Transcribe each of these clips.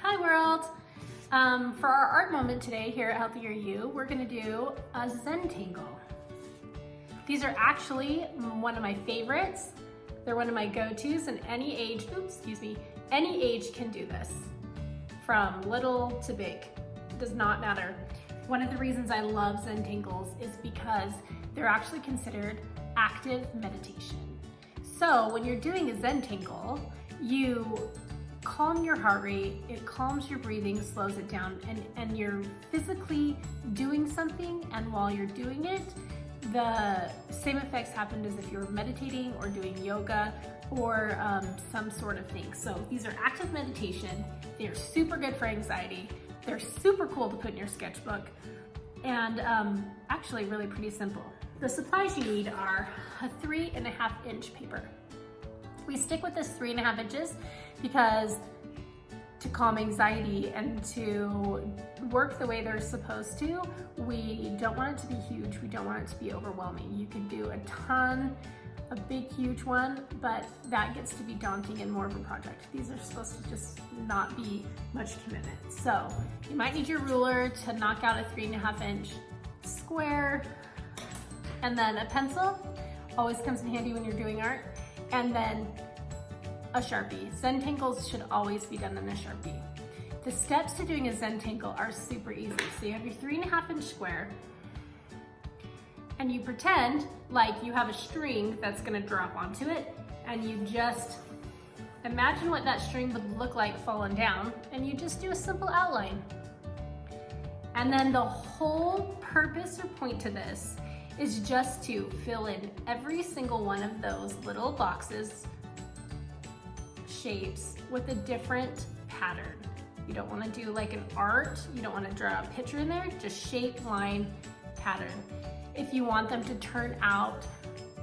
Hi world! For our art moment today here at Healthier You, we're gonna do a Zentangle. These are actually one of my favorites. They're one of my go-tos, and any age can do this. From little to big, it does not matter. One of the reasons I love Zentangles is because they're actually considered active meditation. So when you're doing a Zentangle, you calm your heart rate, it calms your breathing, slows it down, and you're physically doing something, and while you're doing it, the same effects happen as if you were meditating or doing yoga or some sort of thing. So these are active meditation. They're super good for anxiety. They're super cool to put in your sketchbook, and actually really pretty simple. The supplies you need are a 3.5 inch paper. We stick with this 3.5 inches because to calm anxiety and to work the way they're supposed to, we don't want it to be huge. We don't want it to be overwhelming. You can do a ton, a big, huge one, but that gets to be daunting and more of a project. These are supposed to just not be much commitment. So you might need your ruler to knock out a 3.5 inch square, and then a pencil, always comes in handy when you're doing art, and then a Sharpie. Zentangles should always be done in a Sharpie. The steps to doing a Zentangle are super easy. So you have your 3.5 inch square, and you pretend like you have a string that's gonna drop onto it, and you just imagine what that string would look like falling down, and you just do a simple outline. And then the whole purpose or point to this is just to fill in every single one of those little boxes, shapes, with a different pattern. You don't want to do like an art, you don't want to draw a picture in there, just shape, line, pattern. If you want them to turn out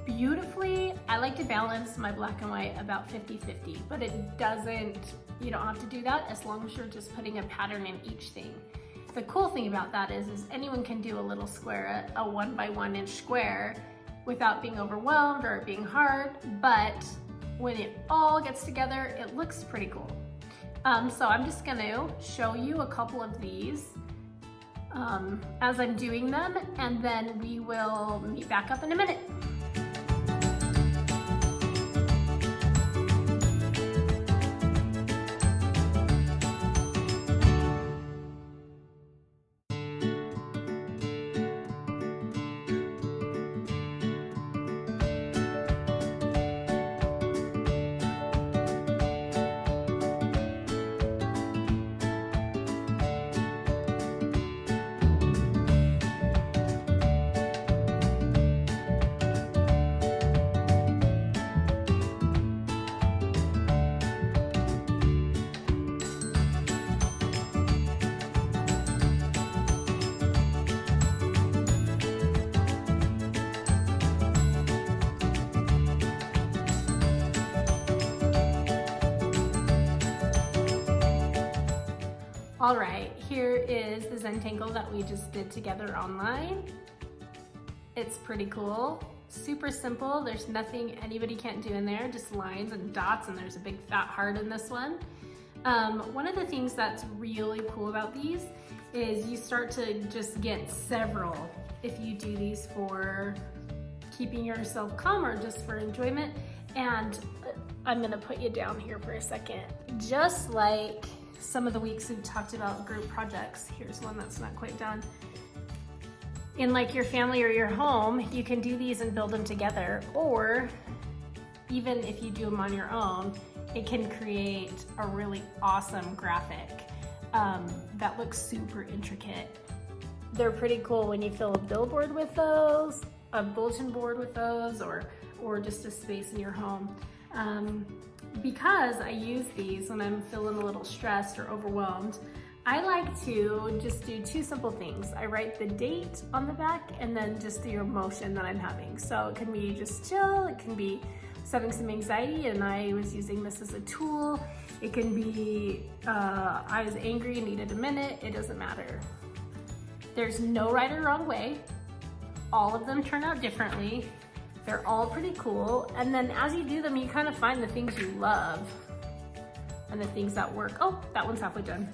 beautifully, I like to balance my black and white about 50-50, but it doesn't, you don't have to do that as long as you're just putting a pattern in each thing. The cool thing about that is anyone can do a little square, a 1 by 1 inch square, without being overwhelmed or it being hard, but when it all gets together, it looks pretty cool. So I'm just gonna show you a couple of these as I'm doing them, and then we will meet back up in a minute. All right, here is the Zentangle that we just did together online. It's pretty cool, super simple. There's nothing anybody can't do in there, just lines and dots, and there's a big fat heart in this one. One of the things that's really cool about these is you start to just get several if you do these for keeping yourself calm or just for enjoyment. And I'm gonna put you down here for a second. Just like some of the weeks we've talked about group projects, here's one that's not quite done. In like your family or your home, you can do these and build them together, or even if you do them on your own, it can create a really awesome graphic that looks super intricate. They're pretty cool when you fill a billboard with those, a bulletin board with those, or just a space in your home. Because I use these when I'm feeling a little stressed or overwhelmed, I like to just do two simple things. I write the date on the back and then just the emotion that I'm having. So it can be just chill, it can be having some anxiety and I was using this as a tool. It can be I was angry and needed a minute, it doesn't matter. There's no right or wrong way. All of them turn out differently. They're all pretty cool. And then as you do them, you kind of find the things you love. and the things that work. Oh, that one's halfway done.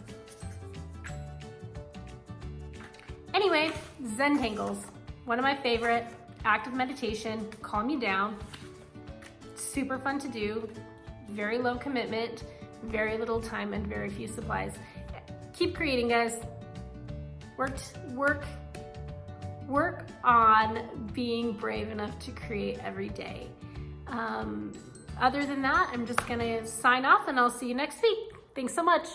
Anyway, Zentangles, one of my favorite, active meditation, calm you down, super fun to do, very low commitment, very little time and very few supplies. Keep creating, guys. Work on being brave enough to create every day. Other than that, I'm just gonna sign off and I'll see you next week. Thanks so much.